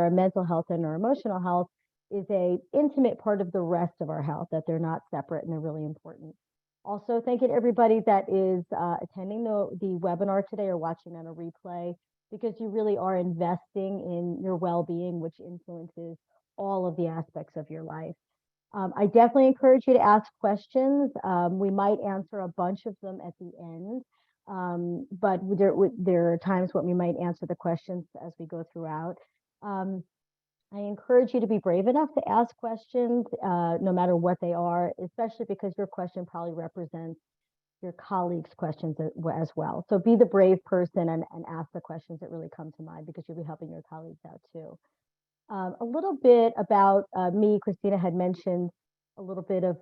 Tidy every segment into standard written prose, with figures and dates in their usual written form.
our mental health and our emotional health is a intimate part of the rest of our health, that they're not separate and they're really important. Also, thank you to everybody that is attending the webinar today or watching on a replay, because you really are investing in your well-being, which influences all of the aspects of your life. I definitely encourage you to ask questions. We might answer a bunch of them at the end, but there are times when we might answer the questions as we go throughout. I encourage you to be brave enough to ask questions, no matter what they are, especially because your question probably represents your colleagues' questions as well. So be the brave person and ask the questions that really come to mind, because you'll be helping your colleagues out too. A little bit about me. Christina had mentioned a little bit of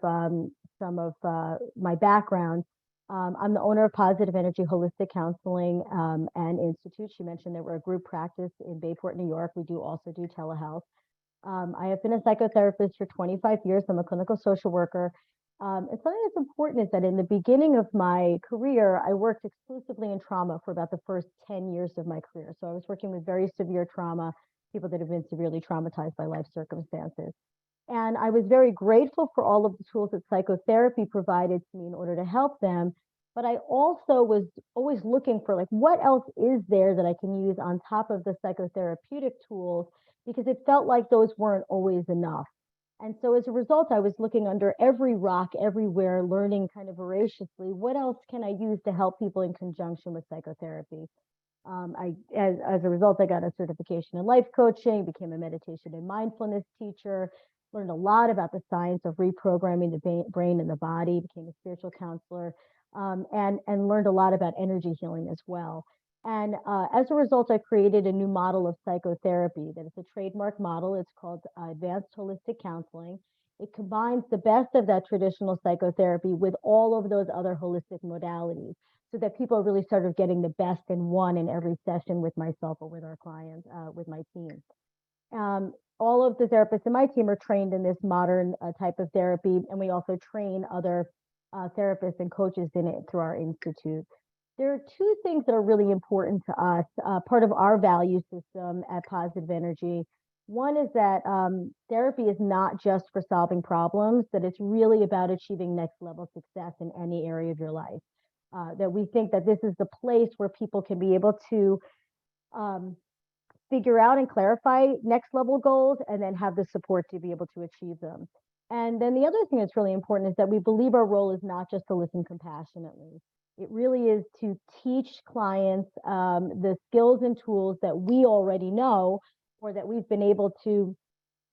some of my background. I'm the owner of Positive Energy Holistic Counseling and Institute. She mentioned that we're a group practice in Bayport, New York. We do also do telehealth. I have been a psychotherapist for 25 years. I'm a clinical social worker. And something that's important is that in the beginning of my career, I worked exclusively in trauma for about the first 10 years of my career. So I was working with very severe trauma, people that have been severely traumatized by life circumstances. And I was very grateful for all of the tools that psychotherapy provided to me in order to help them. But I also was always looking for, like, what else is there that I can use on top of the psychotherapeutic tools, because it felt like those weren't always enough. And so as a result, I was looking under every rock, everywhere, learning kind of voraciously, what else can I use to help people in conjunction with psychotherapy? As a result, I got a certification in life coaching, became a meditation and mindfulness teacher, learned a lot about the science of reprogramming the brain and the body, became a spiritual counselor, and learned a lot about energy healing as well. And as a result, I created a new model of psychotherapy that is a trademark model. It's called Advanced Holistic Counseling. It combines the best of that traditional psychotherapy with all of those other holistic modalities, so that people are really sort of getting the best in one in every session with myself or with our clients, with my team. All of the therapists in my team are trained in this modern type of therapy, and we also train other therapists and coaches in it through our institute. There are two things that are really important to us, part of our value system at Positive Energy. One is that therapy is not just for solving problems, that it's really about achieving next level success in any area of your life. That we think that this is the place where people can be able to figure out and clarify next level goals, and then have the support to be able to achieve them. And then the other thing that's really important is that we believe our role is not just to listen compassionately. It really is to teach clients the skills and tools that we already know, or that we've been able to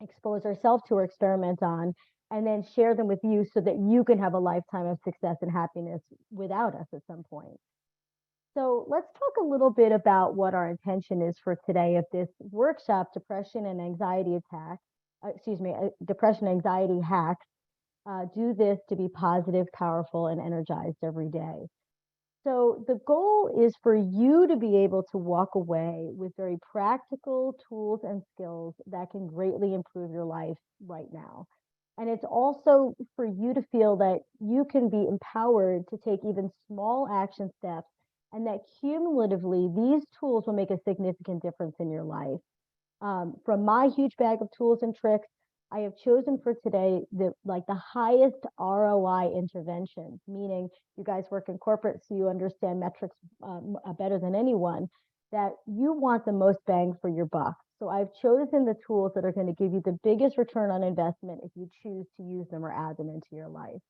expose ourselves to or experiment on, and then share them with you so that you can have a lifetime of success and happiness without us at some point. So let's talk a little bit about what our intention is for today of this workshop, Depression and Anxiety Depression Anxiety Hacks. Do this to be positive, powerful, and energized every day. So the goal is for you to be able to walk away with very practical tools and skills that can greatly improve your life right now. And it's also for you to feel that you can be empowered to take even small action steps, and that cumulatively these tools will make a significant difference in your life. From my huge bag of tools and tricks, I have chosen for today the highest ROI interventions, meaning you guys work in corporate, so you understand metrics better than anyone, that you want the most bang for your buck. So I've chosen the tools that are going to give you the biggest return on investment if you choose to use them or add them into your life.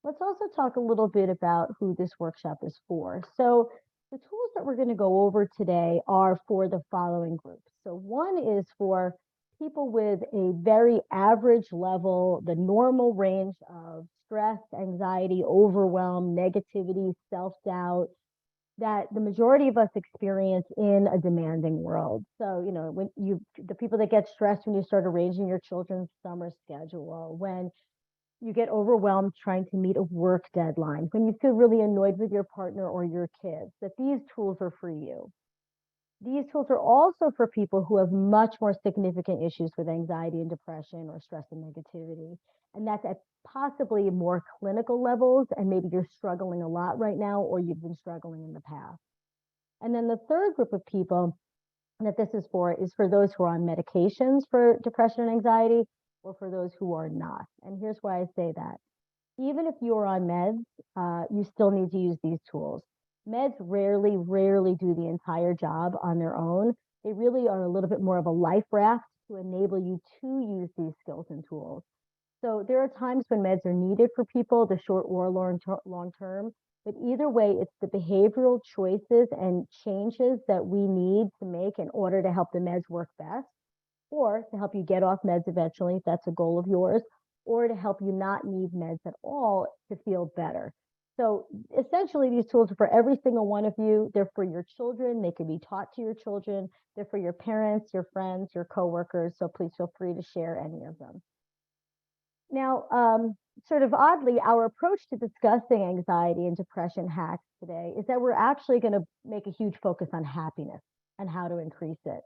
Let's also talk a little bit about who this workshop is for. So the tools that we're going to go over today are for the following groups. So one is for people with a very average level, the normal range of stress, anxiety, overwhelm, negativity, self-doubt, that the majority of us experience in a demanding world. So, when the people that get stressed when you start arranging your children's summer schedule, when you get overwhelmed trying to meet a work deadline, when you feel really annoyed with your partner or your kids, that these tools are for you. These tools are also for people who have much more significant issues with anxiety and depression, or stress and negativity. And that's at possibly more clinical levels, and maybe you're struggling a lot right now, or you've been struggling in the past. And then the third group of people that this is for those who are on medications for depression and anxiety, or for those who are not. And here's why I say that. Even if you're on meds, you still need to use these tools. Meds rarely do the entire job on their own. They really are a little bit more of a life raft to enable you to use these skills and tools. So there are times when meds are needed for people, the short or long term, but either way, it's the behavioral choices and changes that we need to make in order to help the meds work best, or to help you get off meds eventually, if that's a goal of yours, or to help you not need meds at all to feel better. So essentially, these tools are for every single one of you. They're for your children. They can be taught to your children. They're for your parents, your friends, your coworkers. So please feel free to share any of them. Now, sort of oddly, our approach to discussing anxiety and depression hacks today is that we're actually going to make a huge focus on happiness and how to increase it.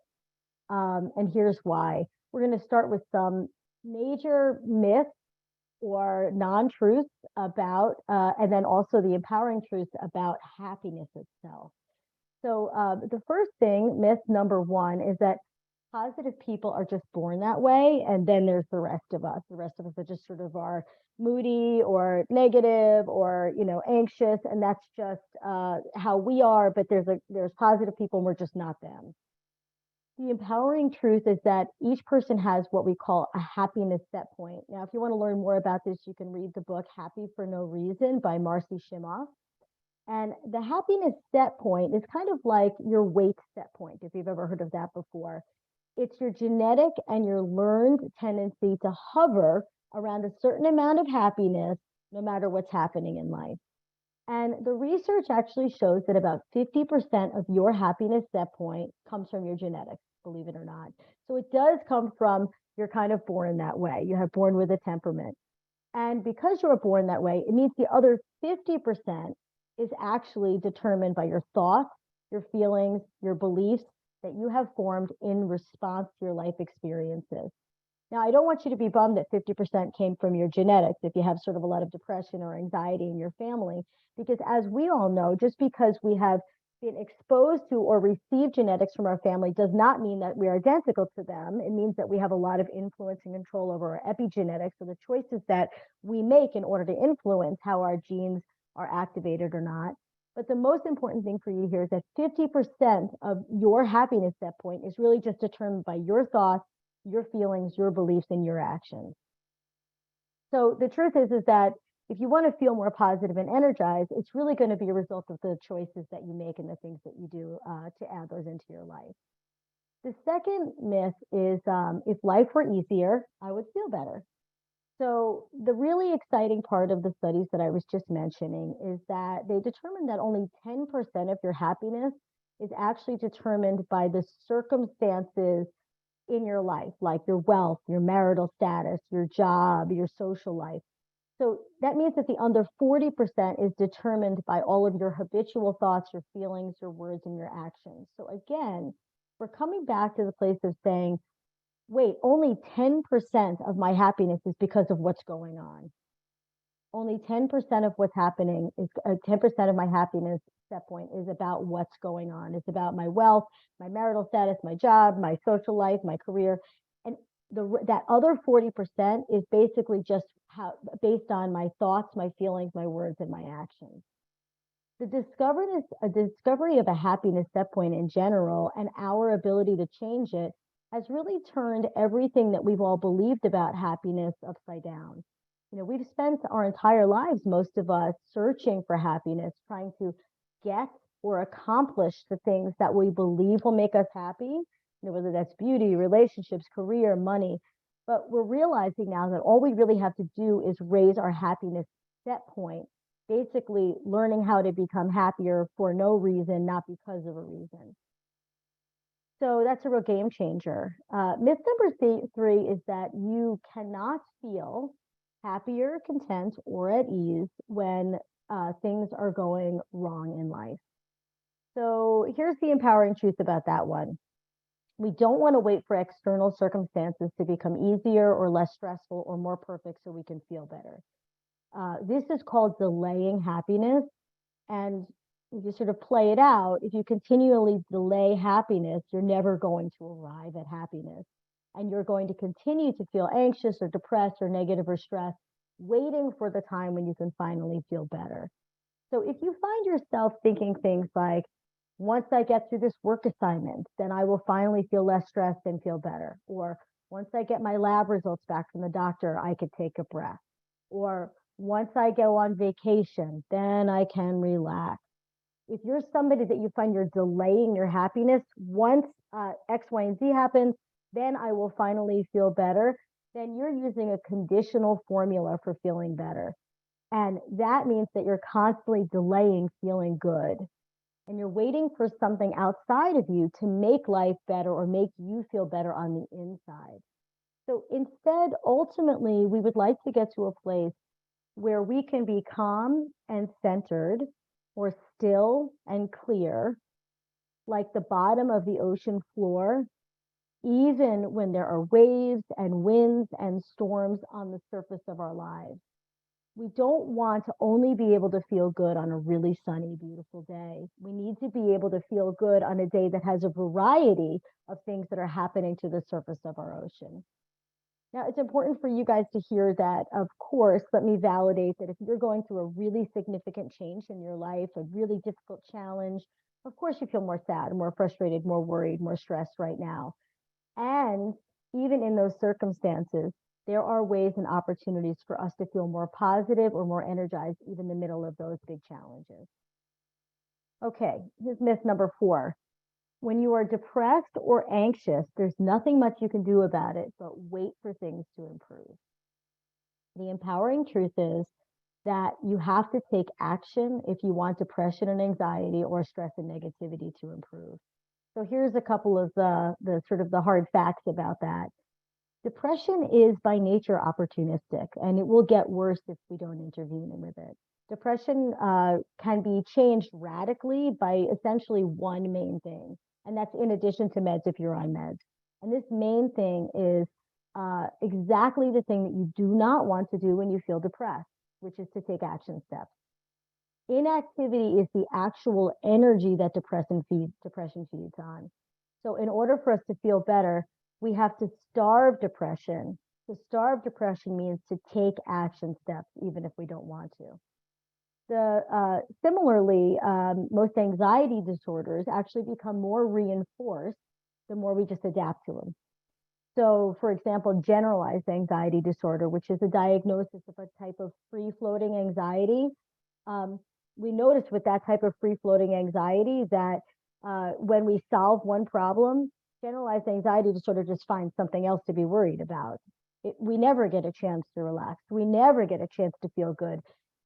And here's why. We're going to start with some major myths or non-truths about, and then also the empowering truths about happiness itself. So the first thing, myth number one, is that positive people are just born that way, and then there's the rest of us. The rest of us are just sort of are moody or negative or anxious, and that's just how we are. But there's positive people, and we're just not them. The empowering truth is that each person has what we call a happiness set point. Now, if you want to learn more about this, you can read the book Happy for No Reason by Marcy Shimoff. And the happiness set point is kind of like your weight set point, if you've ever heard of that before. It's your genetic and your learned tendency to hover around a certain amount of happiness, no matter what's happening in life. And the research actually shows that about 50% of your happiness set point comes from your genetics, believe it or not. So it does come from, you're kind of born that way. You have born with a temperament. And because you were born that way, it means the other 50% is actually determined by your thoughts, your feelings, your beliefs that you have formed in response to your life experiences. Now, I don't want you to be bummed that 50% came from your genetics if you have sort of a lot of depression or anxiety in your family, because as we all know, just because we have been exposed to or received genetics from our family does not mean that we're identical to them. It means that we have a lot of influence and control over our epigenetics, or the choices that we make in order to influence how our genes are activated or not. But the most important thing for you here is that 50% of your happiness set point is really just determined by your thoughts, your feelings, your beliefs, and your actions. So the truth is that if you want to feel more positive and energized, it's really going to be a result of the choices that you make and the things that you do to add those into your life. The second myth is if life were easier, I would feel better. So the really exciting part of the studies that I was just mentioning is that they determined that only 10% of your happiness is actually determined by the circumstances in your life, like your wealth, your marital status, your job, your social life. So that means that the under 40% is determined by all of your habitual thoughts, your feelings, your words, and your actions. So again, we're coming back to the place of saying, wait, only 10% of my happiness is because of what's going on. Only 10% of what's happening is 10% of my happiness set point is about what's going on. It's about my wealth, my marital status, my job, my social life, my career. And that other 40% is basically just based on my thoughts, my feelings, my words, and my actions. The discovery of a happiness set point in general and our ability to change it has really turned everything that we've all believed about happiness upside down. We've spent our entire lives, most of us, searching for happiness, trying to get or accomplish the things that we believe will make us happy, whether that's beauty, relationships, career, money. But we're realizing now that all we really have to do is raise our happiness set point, basically learning how to become happier for no reason, not because of a reason. So that's a real game changer. Myth number three is that you cannot feel happier, content, or at ease when things are going wrong in life. So here's the empowering truth about that one. We don't want to wait for external circumstances to become easier or less stressful or more perfect so we can feel better. This is called delaying happiness. And if you sort of play it out, if you continually delay happiness, you're never going to arrive at happiness. And you're going to continue to feel anxious or depressed or negative or stressed, waiting for the time when you can finally feel better. So if you find yourself thinking things like, once I get through this work assignment, then I will finally feel less stressed and feel better. Or once I get my lab results back from the doctor, I could take a breath. Or once I go on vacation, then I can relax. If you're somebody that you find you're delaying your happiness, once X, Y, and Z happens, then I will finally feel better, then you're using a conditional formula for feeling better. And that means that you're constantly delaying feeling good. And you're waiting for something outside of you to make life better or make you feel better on the inside. So instead, ultimately, we would like to get to a place where we can be calm and centered, or still and clear, like the bottom of the ocean floor, even when there are waves and winds and storms on the surface of our lives. We don't want to only be able to feel good on a really sunny, beautiful day. We need to be able to feel good on a day that has a variety of things that are happening to the surface of our ocean. Now, it's important for you guys to hear that, of course, let me validate that if you're going through a really significant change in your life, a really difficult challenge, of course you feel more sad, more frustrated, more worried, more stressed right now. And even in those circumstances, there are ways and opportunities for us to feel more positive or more energized, even in the middle of those big challenges. Okay, here's myth number 4. When you are depressed or anxious, there's nothing much you can do about it, but wait for things to improve. The empowering truth is that you have to take action if you want depression and anxiety or stress and negativity to improve. So here's a couple of the sort of the hard facts about that. Depression is by nature opportunistic, and it will get worse if we don't intervene with it. Depression can be changed radically by essentially one main thing, and that's in addition to meds if you're on meds. And this main thing is exactly the thing that you do not want to do when you feel depressed, which is to take action steps. Inactivity is the actual energy that depression feeds on. So in order for us to feel better, we have to starve depression. To starve depression means to take action steps, even if we don't want to. Similarly, most anxiety disorders actually become more reinforced the more we just adapt to them. So, for example, generalized anxiety disorder, which is a diagnosis of a type of free-floating anxiety, we notice with that type of free-floating anxiety that when we solve one problem, generalized anxiety disorder just finds something else to be worried about. We never get a chance to relax. We never get a chance to feel good.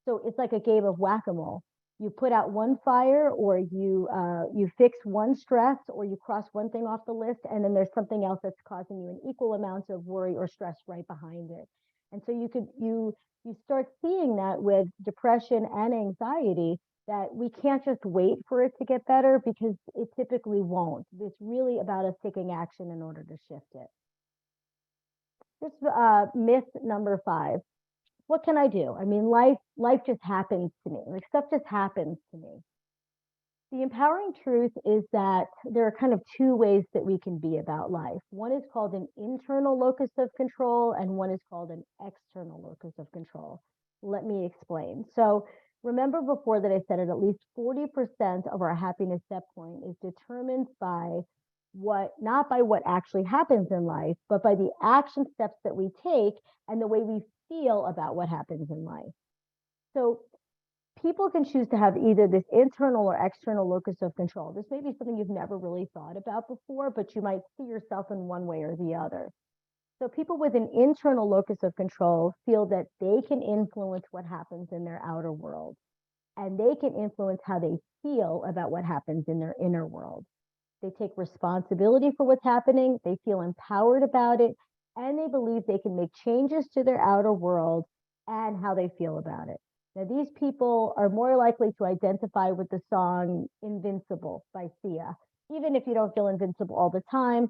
So it's like a game of whack-a-mole. You put out one fire, or you fix one stress, or you cross one thing off the list, and then there's something else that's causing you an equal amount of worry or stress right behind it. And so you start seeing that with depression and anxiety, that we can't just wait for it to get better, because it typically won't. It's really about us taking action in order to shift it. This myth number 5. What can I do? I mean, life just happens to me. Like, stuff just happens to me. The empowering truth is that there are kind of 2 ways that we can be about life. One is called an internal locus of control, and one is called an external locus of control. Let me explain. So remember before that I said at least 40% of our happiness set point is determined by not by what actually happens in life, but by the action steps that we take and the way we feel about what happens in life. So people can choose to have either this internal or external locus of control. This may be something you've never really thought about before, but you might see yourself in one way or the other. So people with an internal locus of control feel that they can influence what happens in their outer world, and they can influence how they feel about what happens in their inner world. They take responsibility for what's happening, they feel empowered about it, and they believe they can make changes to their outer world and how they feel about it. Now, these people are more likely to identify with the song Invincible by Sia. Even if you don't feel invincible all the time,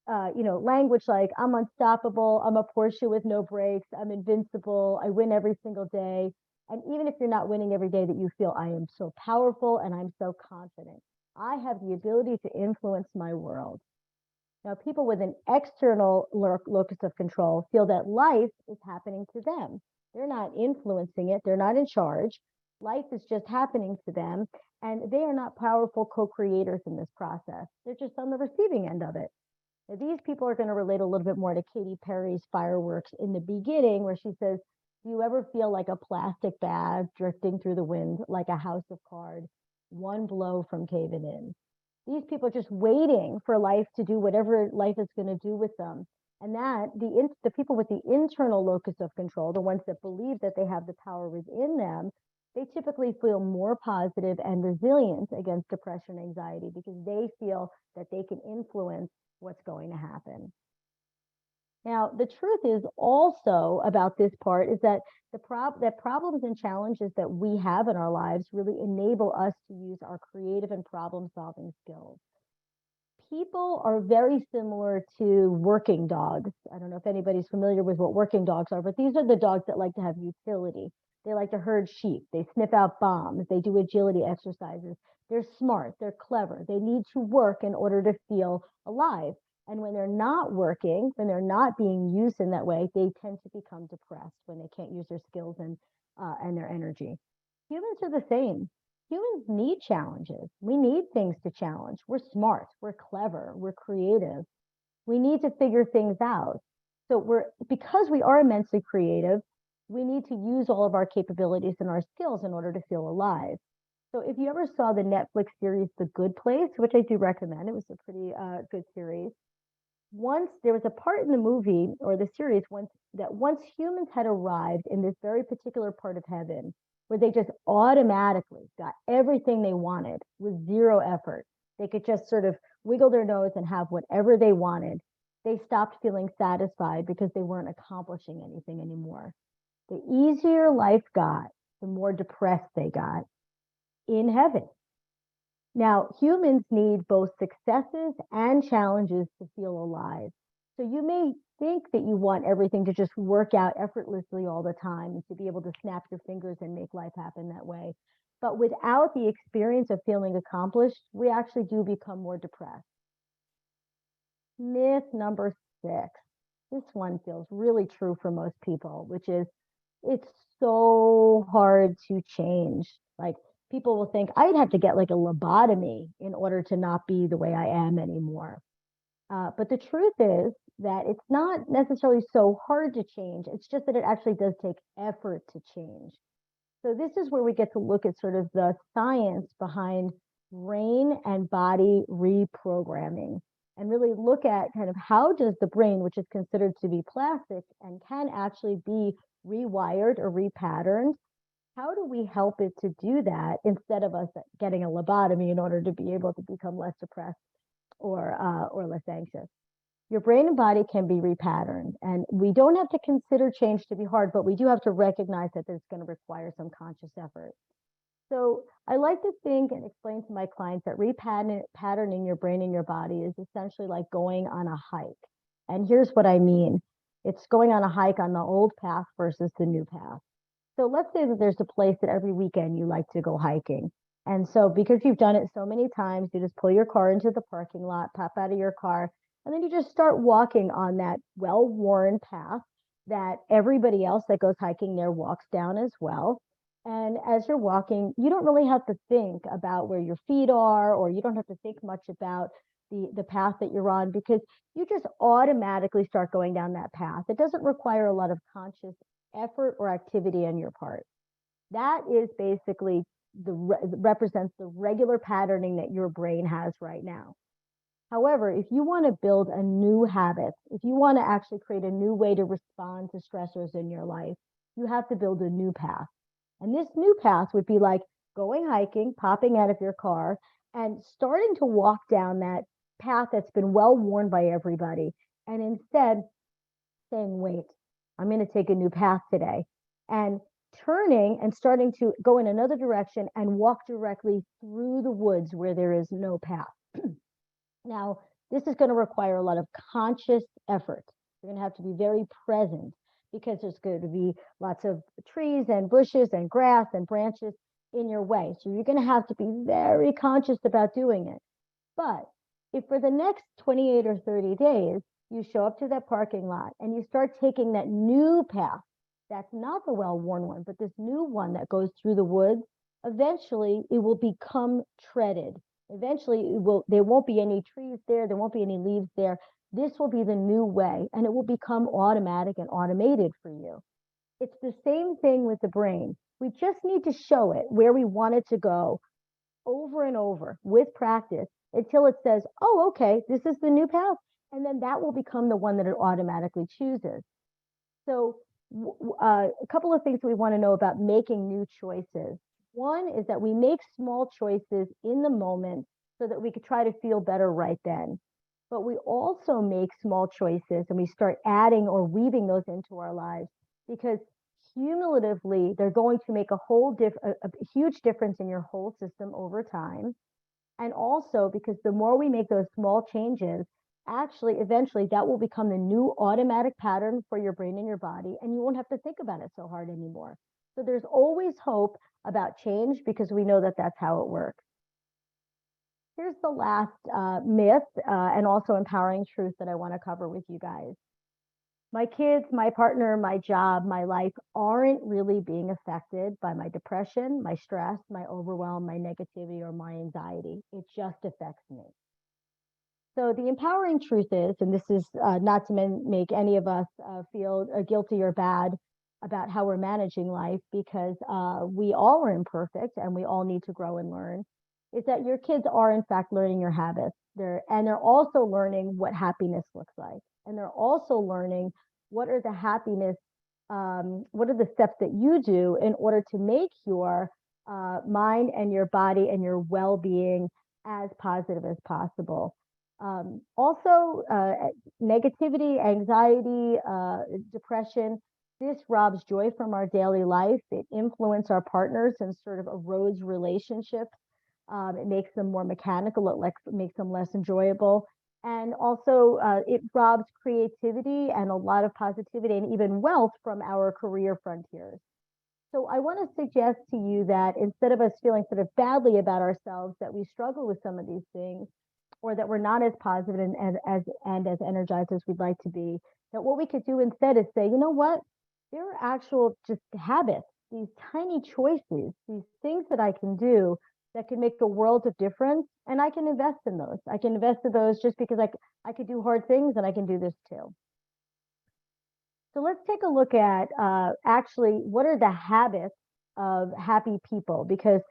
language like I'm unstoppable, I'm a Porsche with no brakes, I'm invincible, I win every single day. And even if you're not winning every day, that you feel, I am so powerful and I'm so confident. I have the ability to influence my world. Now, people with an external locus of control feel that life is happening to them. They're not influencing it. They're not in charge. Life is just happening to them, and they are not powerful co-creators in this process. They're just on the receiving end of it. Now, these people are going to relate a little bit more to Katy Perry's Fireworks in the beginning, where she says, do you ever feel like a plastic bag drifting through the wind, like a house of cards, one blow from caving in? These people are just waiting for life to do whatever life is going to do with them. And that the people with the internal locus of control, the ones that believe that they have the power within them, they typically feel more positive and resilient against depression and anxiety because they feel that they can influence what's going to happen. Now, the truth is also about this part is that that problems and challenges that we have in our lives really enable us to use our creative and problem-solving skills. People are very similar to working dogs. I don't know if anybody's familiar with what working dogs are, but these are the dogs that like to have utility. They like to herd sheep. They sniff out bombs. They do agility exercises. They're smart. They're clever. They need to work in order to feel alive. And when they're not working, when they're not being used in that way, they tend to become depressed when they can't use their skills and their energy. Humans are the same. Humans need challenges. We need things to challenge. We're smart. We're clever. We're creative. We need to figure things out. So because we are immensely creative, we need to use all of our capabilities and our skills in order to feel alive. So if you ever saw the Netflix series The Good Place, which I do recommend, it was a pretty good series. Once there was a part in the movie or the series once humans had arrived in this very particular part of heaven where they just automatically got everything they wanted with zero effort. They could just sort of wiggle their nose and have whatever they wanted. They stopped feeling satisfied because they weren't accomplishing anything anymore. The easier life got, the more depressed they got in heaven. Now, humans need both successes and challenges to feel alive. So you may think that you want everything to just work out effortlessly all the time and to be able to snap your fingers and make life happen that way. But without the experience of feeling accomplished, we actually do become more depressed. Myth number 6. This one feels really true for most people, which is it's so hard to change. Like, people will think I'd have to get like a lobotomy in order to not be the way I am anymore. But the truth is that it's not necessarily so hard to change. It's just that it actually does take effort to change. So this is where we get to look at sort of the science behind brain and body reprogramming and really look at kind of how does the brain, which is considered to be plastic and can actually be rewired or repatterned, how do we help it to do that instead of us getting a lobotomy in order to be able to become less depressed or less anxious? Your brain and body can be repatterned, and we don't have to consider change to be hard, but we do have to recognize that it's going to require some conscious effort. So I like to think and explain to my clients that repatterning your brain and your body is essentially like going on a hike. And here's what I mean. It's going on a hike on the old path versus the new path. So let's say that there's a place that every weekend you like to go hiking. And so because you've done it so many times, you just pull your car into the parking lot, pop out of your car, and then you just start walking on that well-worn path that everybody else that goes hiking there walks down as well. And as you're walking, you don't really have to think about where your feet are, or you don't have to think much about the path that you're on, because you just automatically start going down that path. It doesn't require a lot of conscious effort or activity on your part. That is basically represents the regular patterning that your brain has right now. However, if you want to build a new habit, if you want to actually create a new way to respond to stressors in your life, you have to build a new path. And this new path would be like going hiking, popping out of your car, and starting to walk down that path that's been well worn by everybody. And instead saying, wait, I'm going to take a new path today. And turning and starting to go in another direction and walk directly through the woods where there is no path. Now, this is going to require a lot of conscious effort. You're going to have to be very present because there's going to be lots of trees and bushes and grass and branches in your way. So you're going to have to be very conscious about doing it. But if for the next 28 or 30 days, you show up to that parking lot and you start taking that new path, that's not the well-worn one, but this new one that goes through the woods, eventually it will become treaded. Eventually there won't be any trees there, there won't be any leaves there. This will be the new way, and it will become automatic and automated for you. It's the same thing with the brain. We just need to show it where we want it to go over and over with practice until it says, oh, okay, this is the new path. And then that will become the one that it automatically chooses. So a couple of things we want to know about making new choices. One is that we make small choices in the moment so that we could try to feel better right then. But we also make small choices and we start adding or weaving those into our lives because cumulatively they're going to make a huge difference in your whole system over time. And also because the more we make those small changes, actually eventually that will become the new automatic pattern for your brain and your body, and you won't have to think about it so hard anymore. So there's always hope about change because we know that that's how it works. Here's the last myth and also empowering truth that I want to cover with you guys. My kids, my partner, my job, my life aren't really being affected by my depression, my stress, my overwhelm, my negativity, or my anxiety. It just affects me. So the empowering truth is, and this is not to make any of us feel guilty or bad about how we're managing life, because we all are imperfect and we all need to grow and learn, is that your kids are in fact learning your habits. They're also learning what happiness looks like. And they're also learning what are the steps that you do in order to make your mind and your body and your well-being as positive as possible. Also, negativity, anxiety, depression, this robs joy from our daily life. It influences our partners and sort of erodes relationships. It makes them more mechanical. It makes them less enjoyable. And also, it robs creativity and a lot of positivity and even wealth from our career frontiers. So I want to suggest to you that instead of us feeling sort of badly about ourselves, that we struggle with some of these things, or that we're not as positive and as energized as we'd like to be, that what we could do instead is say, you know what, there are actual just habits, these tiny choices, these things that I can do that can make a world of difference, and I can invest in those. I can invest in those just because I could do hard things, and I can do this too. So let's take a look at actually what are the habits of happy people, because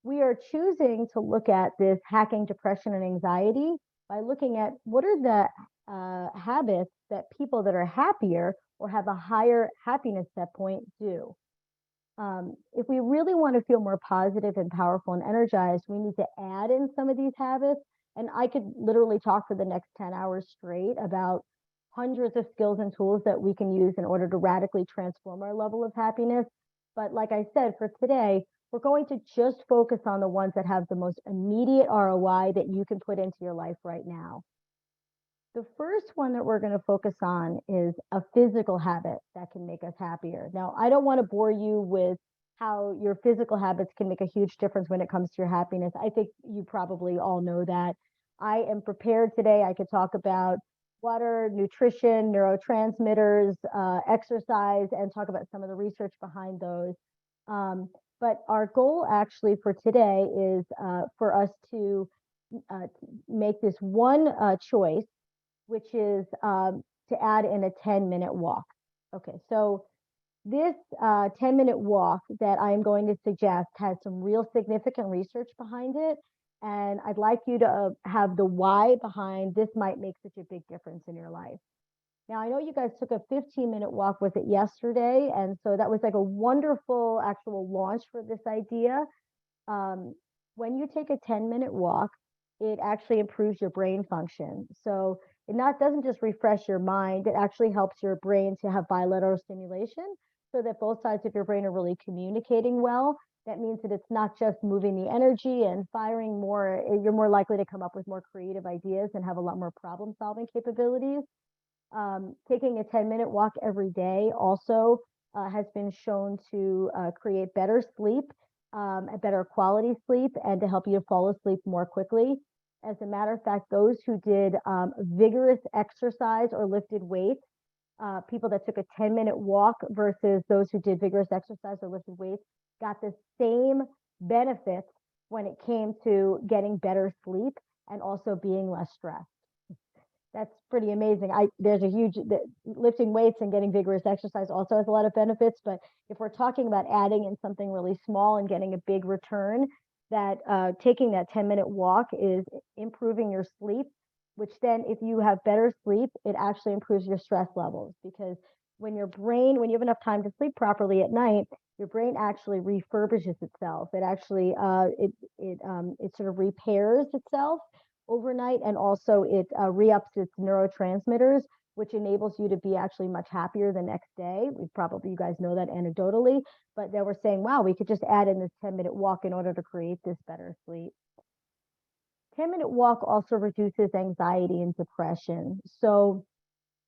we are choosing to look at this hacking depression and anxiety by looking at what are the habits that people that are happier or have a higher happiness set point do. If we really want to feel more positive and powerful and energized, we need to add in some of these habits. And I could literally talk for the next 10 hours straight about hundreds of skills and tools that we can use in order to radically transform our level of happiness. But like I said, for today, we're going to just focus on the ones that have the most immediate ROI that you can put into your life right now. The first one that we're going to focus on is a physical habit that can make us happier. Now, I don't want to bore you with how your physical habits can make a huge difference when it comes to your happiness. I think you probably all know that. I am prepared today. I could talk about water, nutrition, neurotransmitters, exercise, and talk about some of the research behind those. But our goal actually for today is for us to make this one choice, which is to add in a 10-minute walk. Okay, so this 10-minute walk that I'm going to suggest has some real significant research behind it. And I'd like you to have the why behind this might make such a big difference in your life. Now, I know you guys took a 15-minute walk with it yesterday, and so that was like a wonderful actual launch for this idea. When you take a 10-minute walk, it actually improves your brain function. So it doesn't just refresh your mind, it actually helps your brain to have bilateral stimulation so that both sides of your brain are really communicating well. That means that it's not just moving the energy and firing more, you're more likely to come up with more creative ideas and have a lot more problem-solving capabilities. Taking a 10-minute walk every day also has been shown to create better sleep, a better quality sleep, and to help you to fall asleep more quickly. As a matter of fact, those who did vigorous exercise or lifted weights, people that took a 10-minute walk versus those who did vigorous exercise or lifted weights, got the same benefits when it came to getting better sleep and also being less stressed. That's pretty amazing. There's a huge lifting weights and getting vigorous exercise also has a lot of benefits, but if we're talking about adding in something really small and getting a big return, that taking that 10-minute walk is improving your sleep, which then if you have better sleep, it actually improves your stress levels, because when you have enough time to sleep properly at night, your brain actually refurbishes itself. It actually it sort of repairs itself overnight, and also it re-ups its neurotransmitters, which enables you to be actually much happier the next day. You guys know that anecdotally, but they were saying, wow, we could just add in this 10-minute walk in order to create this better sleep. 10-minute walk also reduces anxiety and depression. So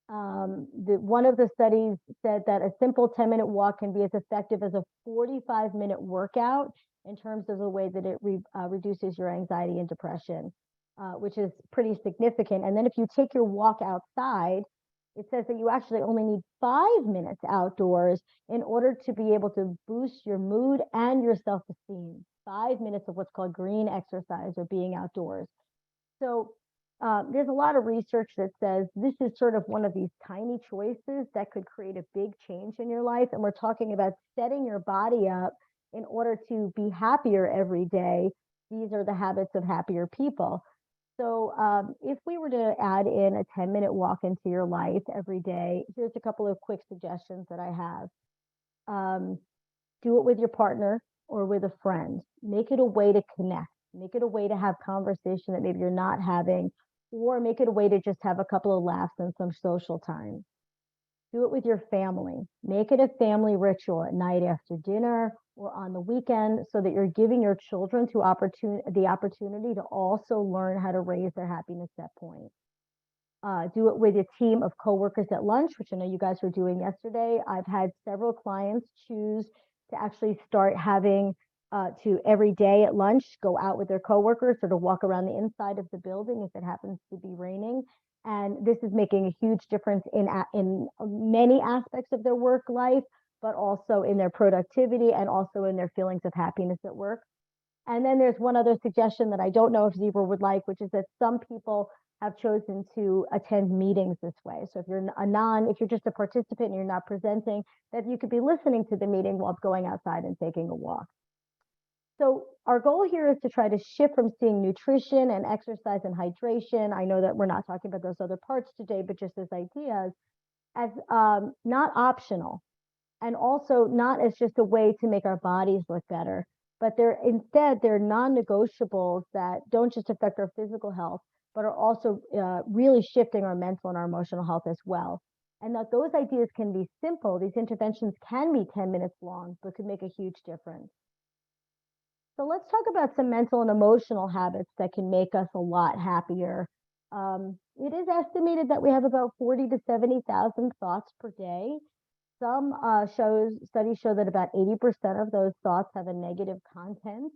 one of the studies said that a simple 10-minute walk can be as effective as a 45-minute workout in terms of the way that it reduces your anxiety and depression, which is pretty significant. And then if you take your walk outside, it says that you actually only need 5 minutes outdoors in order to be able to boost your mood and your self-esteem. 5 minutes of what's called green exercise or being outdoors. So there's a lot of research that says this is sort of one of these tiny choices that could create a big change in your life. And we're talking about setting your body up in order to be happier every day. These are the habits of happier people. So if we were to add in a 10-minute walk into your life every day, here's a couple of quick suggestions that I have. Do it with your partner or with a friend. Make it a way to connect. Make it a way to have conversation that maybe you're not having, or make it a way to just have a couple of laughs and some social time. Do it with your family. Make it a family ritual at night after dinner or on the weekend, so that you're giving your children the opportunity to also learn how to raise their happiness set point. Do it with a team of coworkers at lunch, which I know you guys were doing yesterday. I've had several clients choose to actually start having to every day at lunch go out with their coworkers, or to walk around the inside of the building if it happens to be raining. And this is making a huge difference in many aspects of their work life, but also in their productivity and also in their feelings of happiness at work. And then there's one other suggestion that I don't know if Zebra would like, which is that some people have chosen to attend meetings this way. So if you're just a participant and you're not presenting, that you could be listening to the meeting while going outside and taking a walk. So our goal here is to try to shift from seeing nutrition and exercise and hydration. I know that we're not talking about those other parts today, but just as ideas, as not optional, and also not as just a way to make our bodies look better, but they're non-negotiables that don't just affect our physical health, but are also really shifting our mental and our emotional health as well. And that those ideas can be simple. These interventions can be 10 minutes long, but could make a huge difference. So let's talk about some mental and emotional habits that can make us a lot happier. It is estimated that we have about 40 to 70,000 thoughts per day. Some studies show that about 80% of those thoughts have a negative content,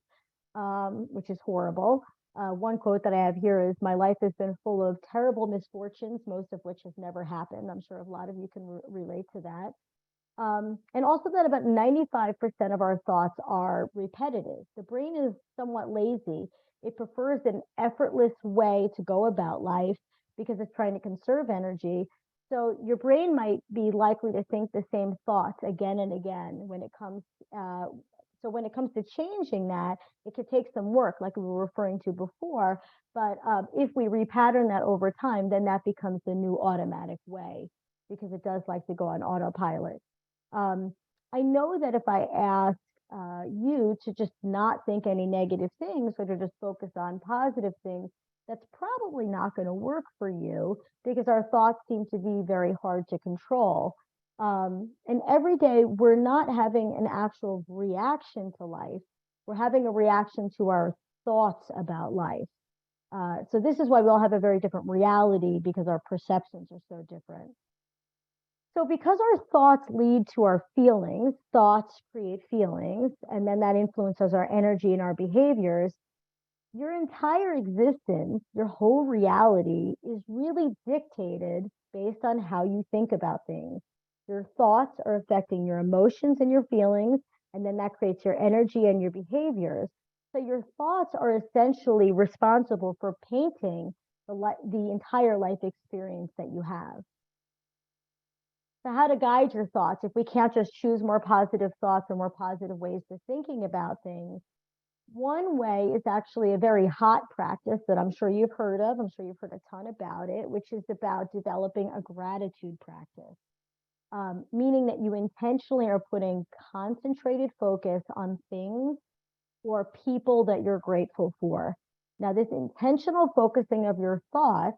which is horrible. One quote that I have here is, "My life has been full of terrible misfortunes, most of which have never happened." I'm sure a lot of you can relate to that. And also that about 95% of our thoughts are repetitive. The brain is somewhat lazy. It prefers an effortless way to go about life because it's trying to conserve energy. So your brain might be likely to think the same thoughts again and again when it comes. So when it comes to changing that, it could take some work, like we were referring to before. But if we repattern that over time, then that becomes the new automatic way, because it does like to go on autopilot. I know that if I ask you to just not think any negative things, or to just focus on positive things, that's probably not going to work for you, because our thoughts seem to be very hard to control. And every day we're not having an actual reaction to life. We're having a reaction to our thoughts about life. So this is why we all have a very different reality, because our perceptions are so different. So because our thoughts lead to our feelings, thoughts create feelings, and then that influences our energy and our behaviors, your entire existence, your whole reality is really dictated based on how you think about things. Your thoughts are affecting your emotions and your feelings, and then that creates your energy and your behaviors. So your thoughts are essentially responsible for painting the entire life experience that you have. So how to guide your thoughts if we can't just choose more positive thoughts or more positive ways of thinking about things? One way is actually a very hot practice that I'm sure you've heard of. I'm sure you've heard a ton about it, which is about developing a gratitude practice, meaning that you intentionally are putting concentrated focus on things or people that you're grateful for. Now, this intentional focusing of your thoughts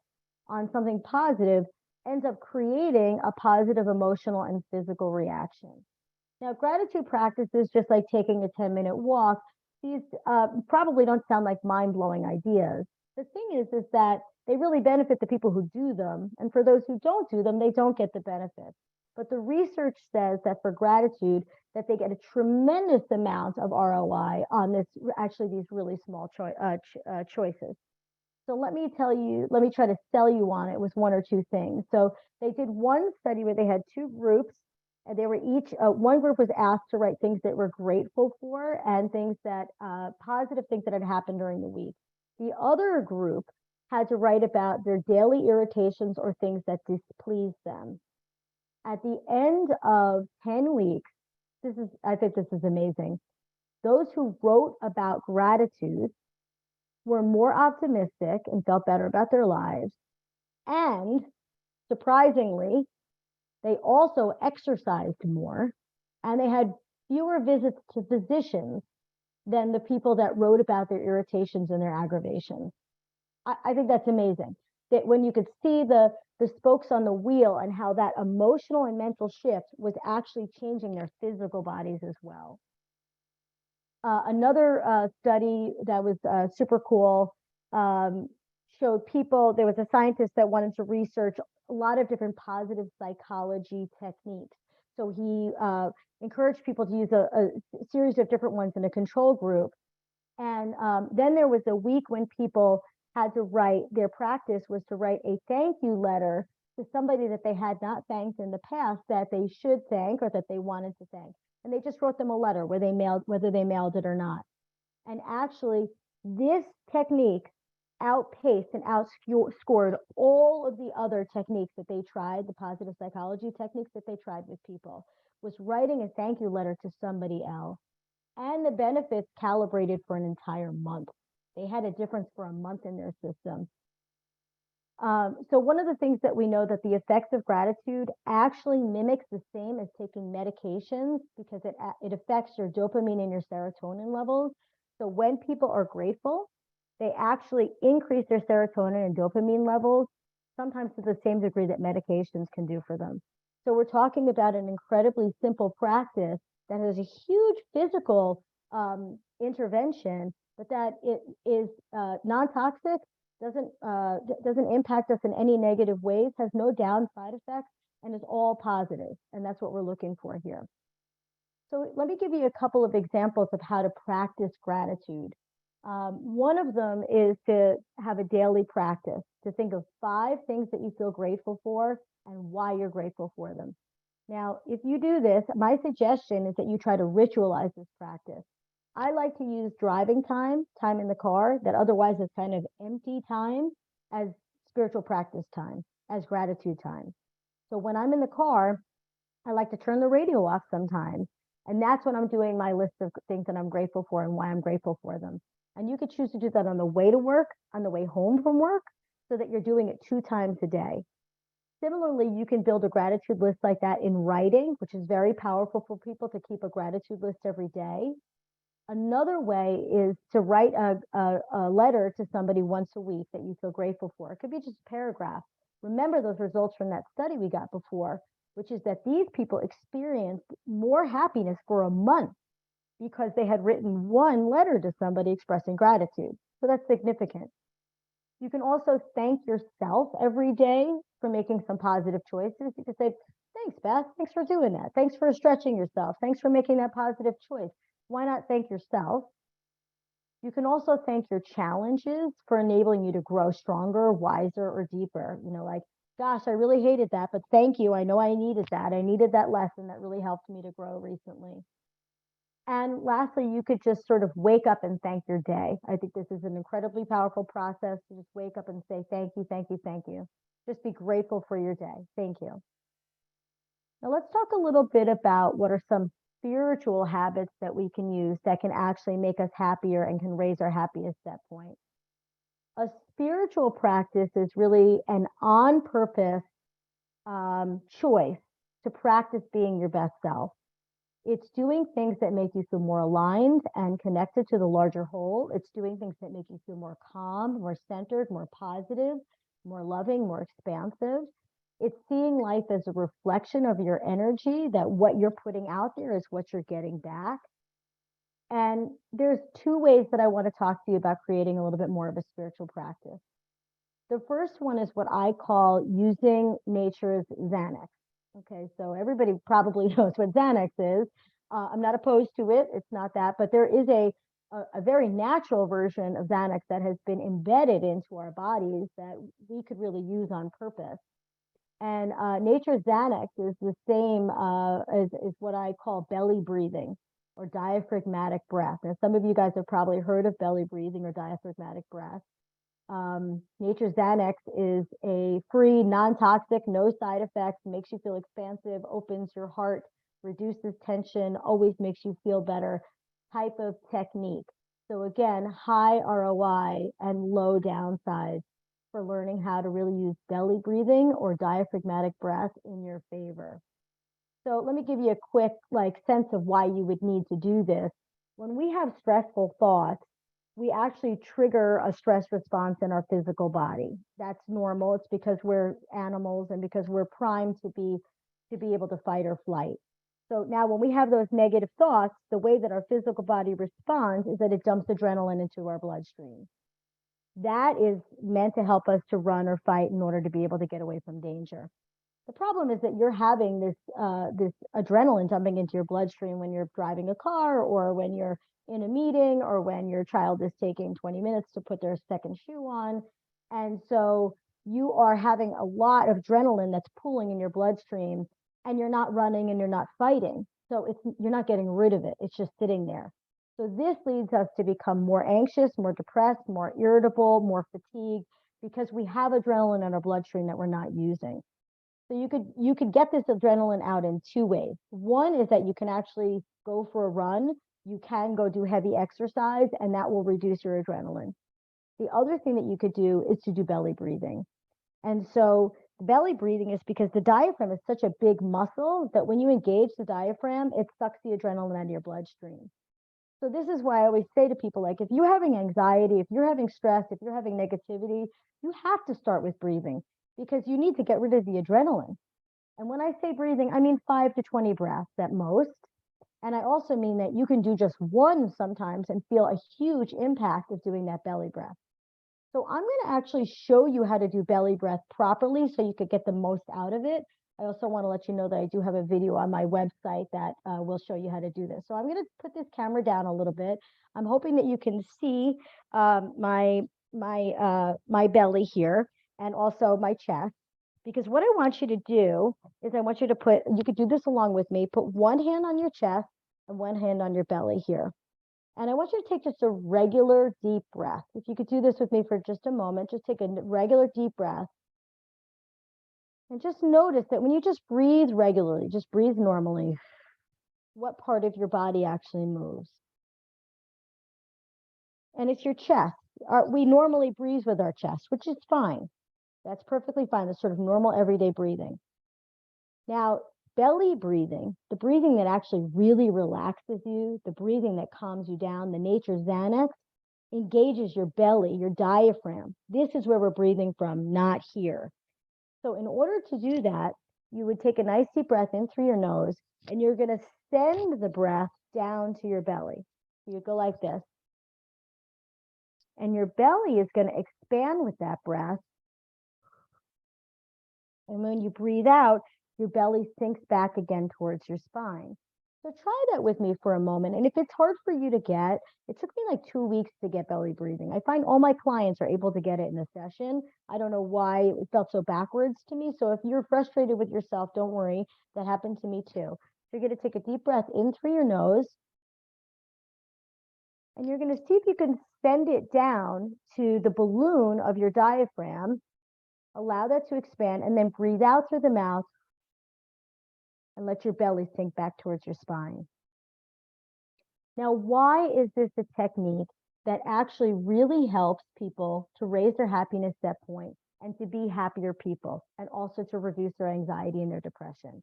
on something positive ends up creating a positive emotional and physical reaction. Now, gratitude practices, just like taking a 10-minute walk, these probably don't sound like mind-blowing ideas. The thing is that they really benefit the people who do them. And for those who don't do them, they don't get the benefits. But the research says that for gratitude, that they get a tremendous amount of ROI on this, actually these really small choices. So let me try to sell you on it with one or two things. So they did one study where they had two groups, and they were each, one group was asked to write things that were grateful for and things that, positive things that had happened during the week. The other group had to write about their daily irritations or things that displeased them. At the end of 10 weeks, I think this is amazing. Those who wrote about gratitude were more optimistic and felt better about their lives. And surprisingly, they also exercised more, and they had fewer visits to physicians than the people that wrote about their irritations and their aggravations. I think that's amazing. That when you could see the spokes on the wheel and how that emotional and mental shift was actually changing their physical bodies as well. Another study that was super cool showed people, there was a scientist that wanted to research a lot of different positive psychology techniques. So he encouraged people to use a series of different ones in a control group. And then there was a week when people had to write, their practice was to write a thank you letter to somebody that they had not thanked in the past that they should thank or that they wanted to thank. And they just wrote them a letter whether they mailed it or not. And actually, this technique outpaced and outscored all of the other techniques that they tried, the positive psychology techniques that they tried with people, was writing a thank you letter to somebody else. And the benefits calibrated for an entire month. They had a difference for a month in their system. So one of the things that we know that the effects of gratitude actually mimics the same as taking medications, because it affects your dopamine and your serotonin levels. So when people are grateful, they actually increase their serotonin and dopamine levels, sometimes to the same degree that medications can do for them. So we're talking about an incredibly simple practice that has a huge physical intervention, but that it is non-toxic, doesn't impact us in any negative ways, has no downside effects, and is all positive. And that's what we're looking for here. So let me give you a couple of examples of how to practice gratitude. One of them is to have a daily practice, to think of 5 things that you feel grateful for and why you're grateful for them. Now, if you do this, my suggestion is that you try to ritualize this practice. I like to use driving time in the car that otherwise is kind of empty time, as spiritual practice time, as gratitude time. So when I'm in the car, I like to turn the radio off sometimes. And that's when I'm doing my list of things that I'm grateful for and why I'm grateful for them. And you could choose to do that on the way to work, on the way home from work, so that you're doing it 2 times a day. Similarly, you can build a gratitude list like that in writing, which is very powerful for people to keep a gratitude list every day. Another way is to write a letter to somebody once a week that you feel grateful for. It could be just a paragraph. Remember those results from that study we got before, which is that these people experienced more happiness for a month because they had written one letter to somebody expressing gratitude. So that's significant. You can also thank yourself every day for making some positive choices. You can say, thanks, Beth. Thanks for doing that. Thanks for stretching yourself. Thanks for making that positive choice. Why not thank yourself? You can also thank your challenges for enabling you to grow stronger, wiser, or deeper. You know, like, gosh, I really hated that, but thank you. I know I needed that. I needed that lesson that really helped me to grow recently. And lastly, you could just sort of wake up and thank your day. I think this is an incredibly powerful process to just wake up and say, thank you, thank you, thank you. Just be grateful for your day. Thank you. Now let's talk a little bit about what are some spiritual habits that we can use that can actually make us happier and can raise our happiness set point. A spiritual practice is really an on-purpose choice to practice being your best self. It's doing things that make you feel more aligned and connected to the larger whole. It's doing things that make you feel more calm, more centered, more positive, more loving, more expansive. It's seeing life as a reflection of your energy, that what you're putting out there is what you're getting back. And there's two ways that I want to talk to you about creating a little bit more of a spiritual practice. The first one is what I call using nature's Xanax. Okay, so everybody probably knows what Xanax is. I'm not opposed to it. It's not that, but there is a very natural version of Xanax that has been embedded into our bodies that we could really use on purpose. And nature's Xanax is the same as what I call belly breathing or diaphragmatic breath. And some of you guys have probably heard of belly breathing or diaphragmatic breath. Nature's Xanax is a free, non-toxic, no side effects, makes you feel expansive, opens your heart, reduces tension, always makes you feel better type of technique. So again, high ROI and low downside for learning how to really use belly breathing or diaphragmatic breath in your favor. So let me give you a quick sense of why you would need to do this. When we have stressful thoughts, we actually trigger a stress response in our physical body. That's normal. It's because we're animals and because we're primed to be able to fight or flight. So now when we have those negative thoughts, the way that our physical body responds is that it dumps adrenaline into our bloodstream. That is meant to help us to run or fight in order to be able to get away from danger. The problem is that you're having this adrenaline dumping into your bloodstream when you're driving a car or when you're in a meeting or when your child is taking 20 minutes to put their second shoe on. And so you are having a lot of adrenaline that's pooling in your bloodstream and you're not running and you're not fighting. So you're not getting rid of it. It's just sitting there. So this leads us to become more anxious, more depressed, more irritable, more fatigued because we have adrenaline in our bloodstream that we're not using. So you could get this adrenaline out in two ways. One is that you can actually go for a run. You can go do heavy exercise, and that will reduce your adrenaline. The other thing that you could do is to do belly breathing. And so belly breathing is because the diaphragm is such a big muscle that when you engage the diaphragm, it sucks the adrenaline out of your bloodstream. So this is why I always say to people, like, if you're having anxiety, if you're having stress, if you're having negativity, you have to start with breathing because you need to get rid of the adrenaline. And when I say breathing, I mean 5 to 20 breaths at most. And I also mean that you can do just one sometimes and feel a huge impact of doing that belly breath. So I'm going to actually show you how to do belly breath properly so you could get the most out of it. I also want to let you know that I do have a video on my website that will show you how to do this. So I'm going to put this camera down a little bit. I'm hoping that you can see my belly here and also my chest. Because what I want you to do is I want you to you could do this along with me, put one hand on your chest and one hand on your belly here. And I want you to take just a regular deep breath. If you could do this with me for just a moment, just take a regular deep breath. And just notice that when you just breathe regularly, just breathe normally, what part of your body actually moves. And it's your chest. We normally breathe with our chest, which is fine. That's perfectly fine. That's sort of normal everyday breathing. Now, belly breathing, the breathing that actually really relaxes you, the breathing that calms you down, the nature's Xanax, engages your belly, your diaphragm. This is where we're breathing from, not here. So in order to do that, you would take a nice deep breath in through your nose, and you're going to send the breath down to your belly. You go like this. And your belly is going to expand with that breath. And when you breathe out, your belly sinks back again towards your spine. So try that with me for a moment. And if it's hard for you to get, it took me like 2 weeks to get belly breathing. I find all my clients are able to get it in a session. I don't know why it felt so backwards to me. So if you're frustrated with yourself, don't worry. That happened to me too. So you're going to take a deep breath in through your nose. And you're going to see if you can send it down to the balloon of your diaphragm. Allow that to expand, and then breathe out through the mouth and let your belly sink back towards your spine. Now, why is this a technique that actually really helps people to raise their happiness set point and to be happier people, and also to reduce their anxiety and their depression?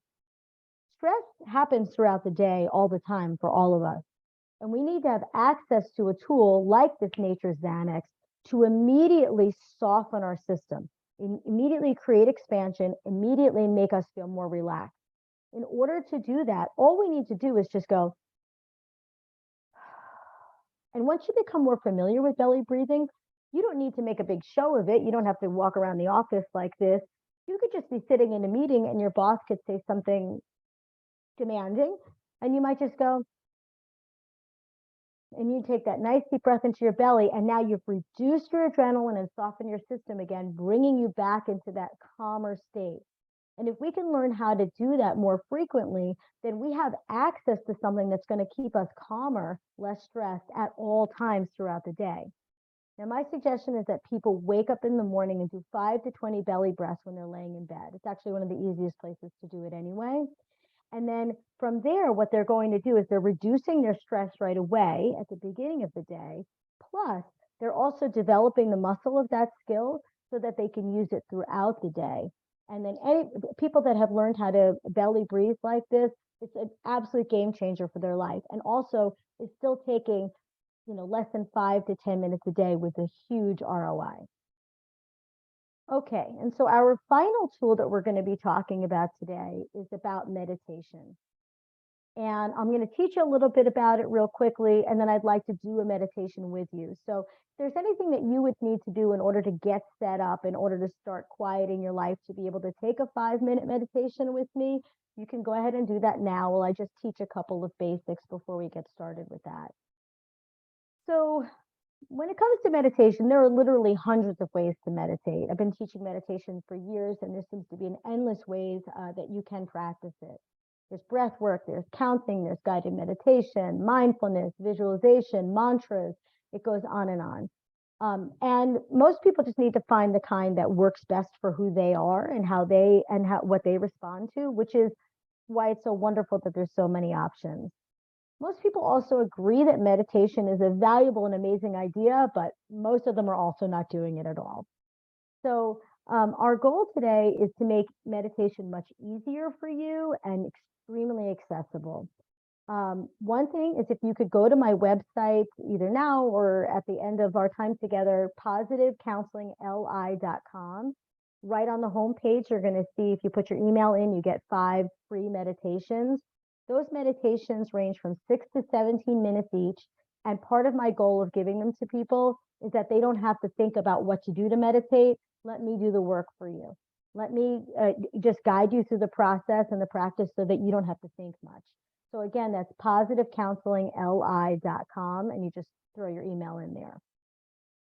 Stress happens throughout the day all the time for all of us. And we need to have access to a tool like this Nature's Xanax to immediately soften our system, immediately create expansion, immediately make us feel more relaxed. In order to do that, all we need to do is just go. And once you become more familiar with belly breathing, you don't need to make a big show of it. You don't have to walk around the office like this. You could just be sitting in a meeting and your boss could say something demanding, and you might just go, and you take that nice deep breath into your belly, and now you've reduced your adrenaline and softened your system again, bringing you back into that calmer state. And if we can learn how to do that more frequently, then we have access to something that's going to keep us calmer, less stressed at all times throughout the day. Now, my suggestion is that people wake up in the morning and do 5 to 20 belly breaths when they're laying in bed. It's actually one of the easiest places to do it anyway. And then from there, what they're going to do is they're reducing their stress right away at the beginning of the day. Plus, they're also developing the muscle of that skill so that they can use it throughout the day. And then people that have learned how to belly breathe like this, it's an absolute game changer for their life. And also, it's still taking, less than 5 to 10 minutes a day with a huge ROI. Okay, and so our final tool that we're going to be talking about today is about meditation. And I'm going to teach you a little bit about it real quickly, and then I'd like to do a meditation with you. So if there's anything that you would need to do in order to get set up, in order to start quieting your life, to be able to take a 5-minute meditation with me, you can go ahead and do that now while I just teach a couple of basics before we get started with that. So when it comes to meditation, there are literally hundreds of ways to meditate. I've been teaching meditation for years, and there seems to be an endless ways that you can practice it. There's breath work, there's counting, there's guided meditation, mindfulness, visualization, mantras. It goes on and on. And most people just need to find the kind that works best for who they are and what they respond to, which is why it's so wonderful that there's so many options. Most people also agree that meditation is a valuable and amazing idea, but most of them are also not doing it at all. So our goal today is to make meditation much easier for you and extremely accessible. One thing is, if you could go to my website either now or at the end of our time together, positivecounselingli.com. Right on the homepage, you're going to see, if you put your email in, you get 5 free meditations. Those meditations range from 6 to 17 minutes each. And part of my goal of giving them to people is that they don't have to think about what to do to meditate. Let me do the work for you. Let me just guide you through the process and the practice so that you don't have to think much. So again, that's positivecounselingli.com, and you just throw your email in there.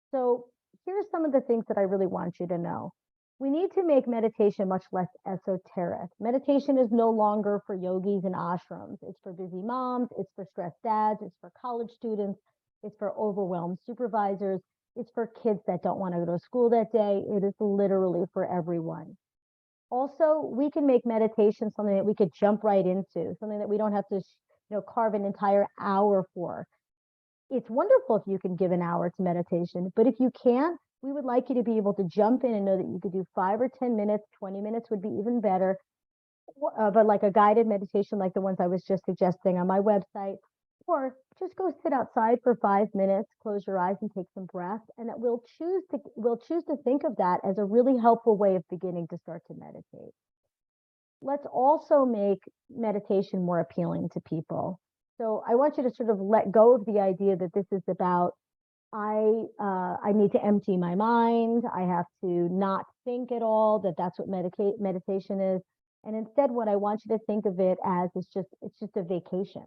So here's some of the things that I really want you to know. We need to make meditation much less esoteric. Meditation is no longer for yogis and ashrams. It's for busy moms, it's for stressed dads, it's for college students, it's for overwhelmed supervisors, it's for kids that don't want to go to school that day. It is literally for everyone. Also, we can make meditation something that we could jump right into, something that we don't have to carve an entire hour for. It's wonderful if you can give an hour to meditation, but if you can't, we would like you to be able to jump in and know that you could do 5 or 10 minutes, 20 minutes would be even better, but like a guided meditation like the ones I was just suggesting on my website, or just go sit outside for 5 minutes, close your eyes and take some breath, and that we'll choose to think of that as a really helpful way of beginning to start to meditate. Let's also make meditation more appealing to people. So I want you to sort of let go of the idea that this is about I need to empty my mind. I have to not think at all. That's what meditation is. And instead, what I want you to think of it as it's just a vacation.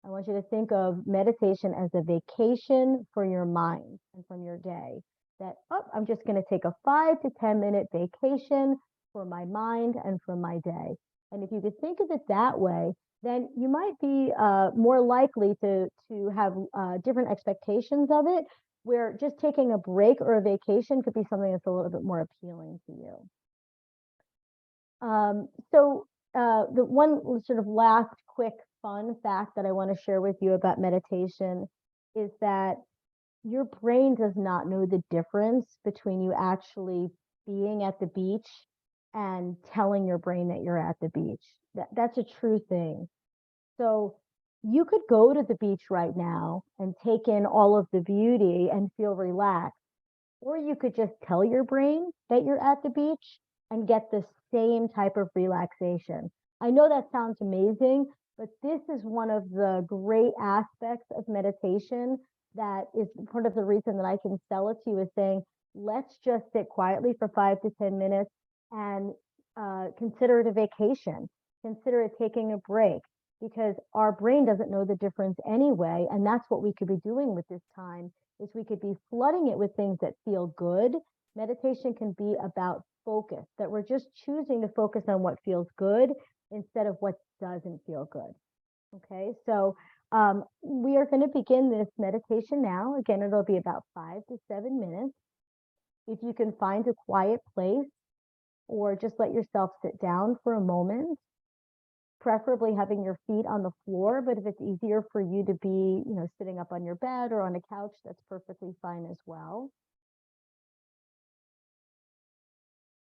I want you to think of meditation as a vacation for your mind and from your day. That, oh, I'm just going to take a 5 to 10 minute vacation for my mind and for my day. And if you could think of it that way, then you might be more likely to have different expectations of it, where just taking a break or a vacation could be something that's a little bit more appealing to you. So the one sort of last quick fun fact that I want to share with you about meditation is that your brain does not know the difference between you actually being at the beach and telling your brain that you're at the beach. That's a true thing. So you could go to the beach right now and take in all of the beauty and feel relaxed, or you could just tell your brain that you're at the beach and get the same type of relaxation. I know that sounds amazing, but this is one of the great aspects of meditation that is part of the reason that I can sell it to you, is saying, let's just sit quietly for 5 to 10 minutes and consider it a vacation. Consider it taking a break, because our brain doesn't know the difference anyway. And that's what we could be doing with this time, is we could be flooding it with things that feel good. Meditation can be about focus, that we're just choosing to focus on what feels good instead of what doesn't feel good. Okay, so we are going to begin this meditation now. Again, it'll be about 5 to 7 minutes. If you can find a quiet place, or just let yourself sit down for a moment, preferably having your feet on the floor, but if it's easier for you to be, sitting up on your bed or on a couch, that's perfectly fine as well.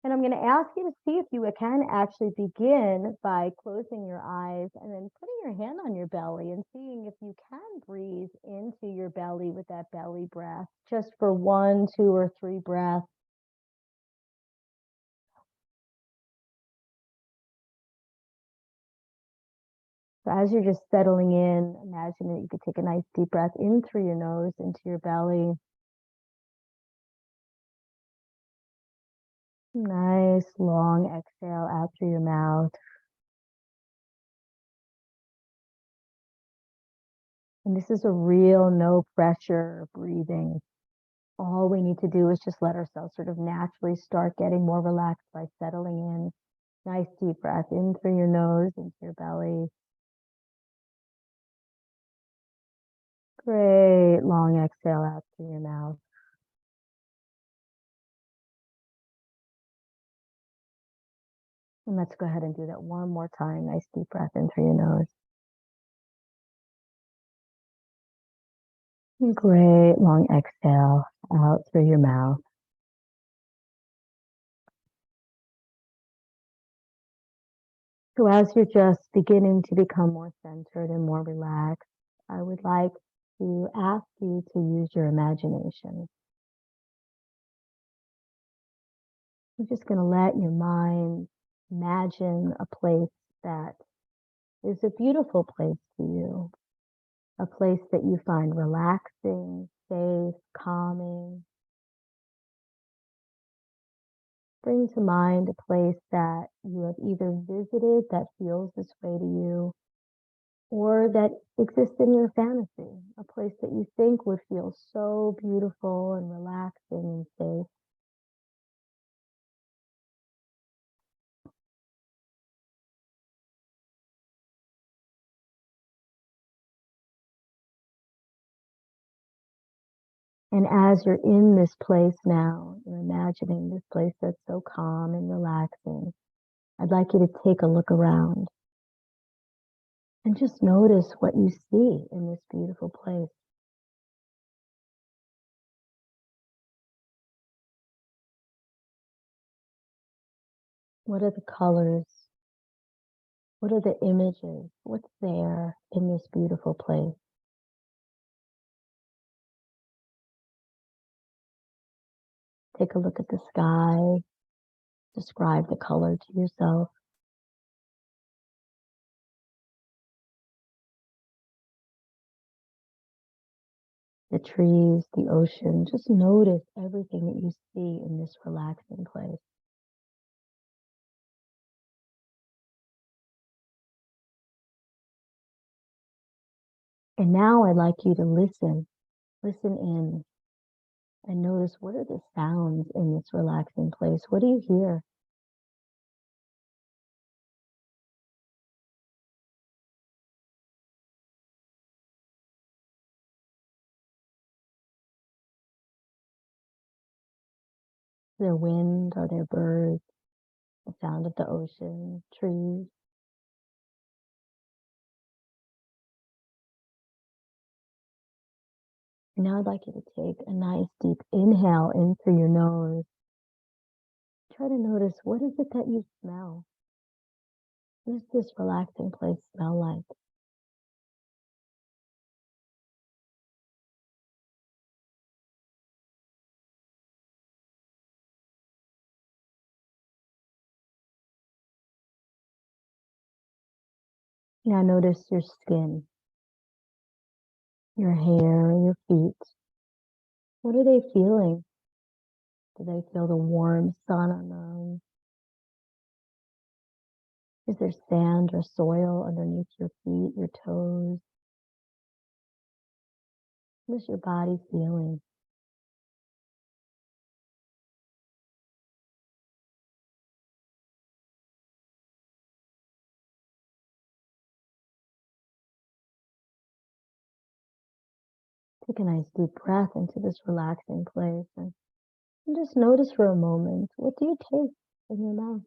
And I'm going to ask you to see if you can actually begin by closing your eyes and then putting your hand on your belly and seeing if you can breathe into your belly with that belly breath, just for 1, 2, or 3 breaths. So as you're just settling in, imagine that you could take a nice deep breath in through your nose into your belly. Nice long exhale out through your mouth. And this is a real no pressure breathing. All we need to do is just let ourselves sort of naturally start getting more relaxed by settling in. Nice deep breath in through your nose into your belly. Great long exhale out through your mouth. And let's go ahead and do that one more time. Nice deep breath in through your nose. And great long exhale out through your mouth. So as you're just beginning to become more centered and more relaxed, I would like to ask you to use your imagination. You're just going to let your mind imagine a place that is a beautiful place to you, a place that you find relaxing, safe, calming. Bring to mind a place that you have either visited that feels this way to you, or that exists in your fantasy, a place that you think would feel so beautiful and relaxing and safe. And as you're in this place now, you're imagining this place that's so calm and relaxing, I'd like you to take a look around and just notice what you see in this beautiful place. What are the colors? What are the images? What's there in this beautiful place? Take a look at the sky. Describe the color to yourself. the trees, the ocean. Just notice everything that you see in this relaxing place. And now I'd like you to listen in, and notice, what are the sounds in this relaxing place? What do you hear? Is there wind? Are there birds? The sound of the ocean, trees? And now I'd like you to take a nice deep inhale in through your nose. Try to notice, what is it that you smell? What does this relaxing place smell like? Now notice your skin, your hair, your feet. What are they feeling? Do they feel the warm sun on them? Is there sand or soil underneath your feet, your toes? What is your body feeling? Take a nice deep breath into this relaxing place, and just notice for a moment, what do you taste in your mouth?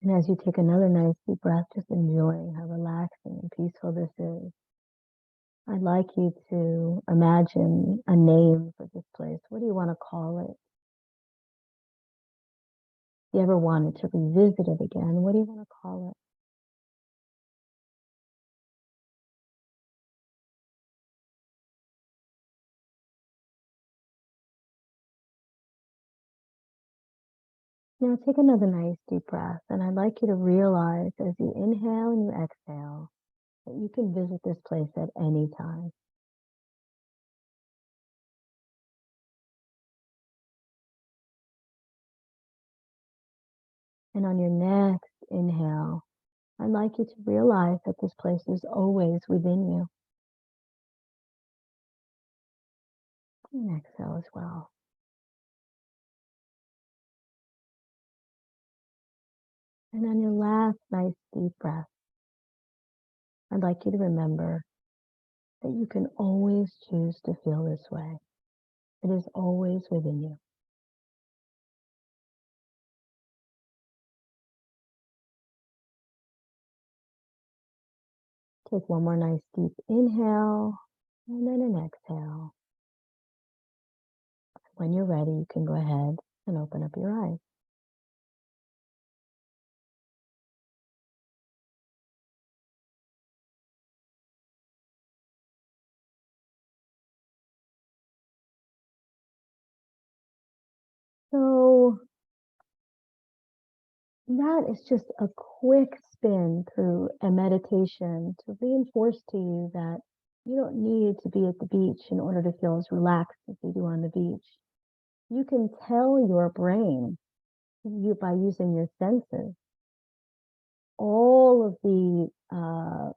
And as you take another nice deep breath, just enjoying how relaxing and peaceful this is, I'd like you to imagine a name for this place. What do you want to call it? If you ever wanted to revisit it again, what do you want to call it? Now take another nice deep breath, and I'd like you to realize as you inhale and you exhale that you can visit this place at any time. And on your next inhale, I'd like you to realize that this place is always within you. And exhale as well. And on your last nice deep breath, I'd like you to remember that you can always choose to feel this way. It is always within you. Take one more nice deep inhale and then an exhale. When you're ready, you can go ahead and open up your eyes. So that is just a quick spin through a meditation to reinforce to you that you don't need to be at the beach in order to feel as relaxed as you do on the beach. You can tell your brain by using your senses all of the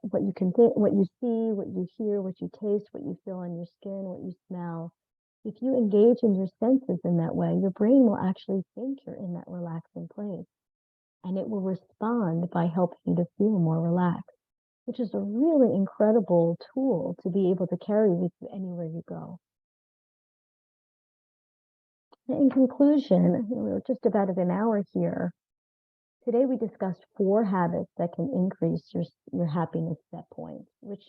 what you can think, what you see, what you hear, what you taste, what you feel on your skin, what you smell. If you engage in your senses in that way, your brain will actually think you're in that relaxing place, and it will respond by helping you to feel more relaxed, which is a really incredible tool to be able to carry with you anywhere you go. In conclusion, we're just about at an hour here. Today we discussed 4 habits that can increase your happiness set point, which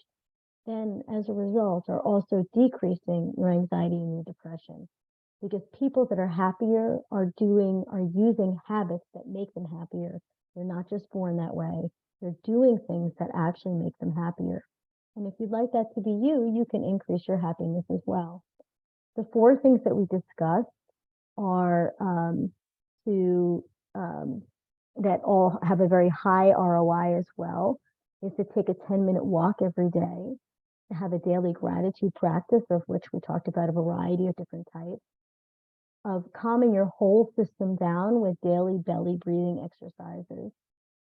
then as a result are also decreasing your anxiety and your depression. Because people that are happier are using habits that make them happier. They're not just born that way. They're doing things that actually make them happier. And if you'd like that to be you, you can increase your happiness as well. The 4 things that we discussed are that all have a very high ROI as well, is to take a 10-minute walk every day, to have a daily gratitude practice, of which we talked about a variety of different types, of calming your whole system down with daily belly breathing exercises,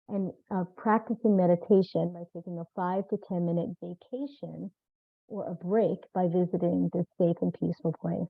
and practicing meditation by taking a 5 to 10 minute vacation or a break by visiting this safe and peaceful place.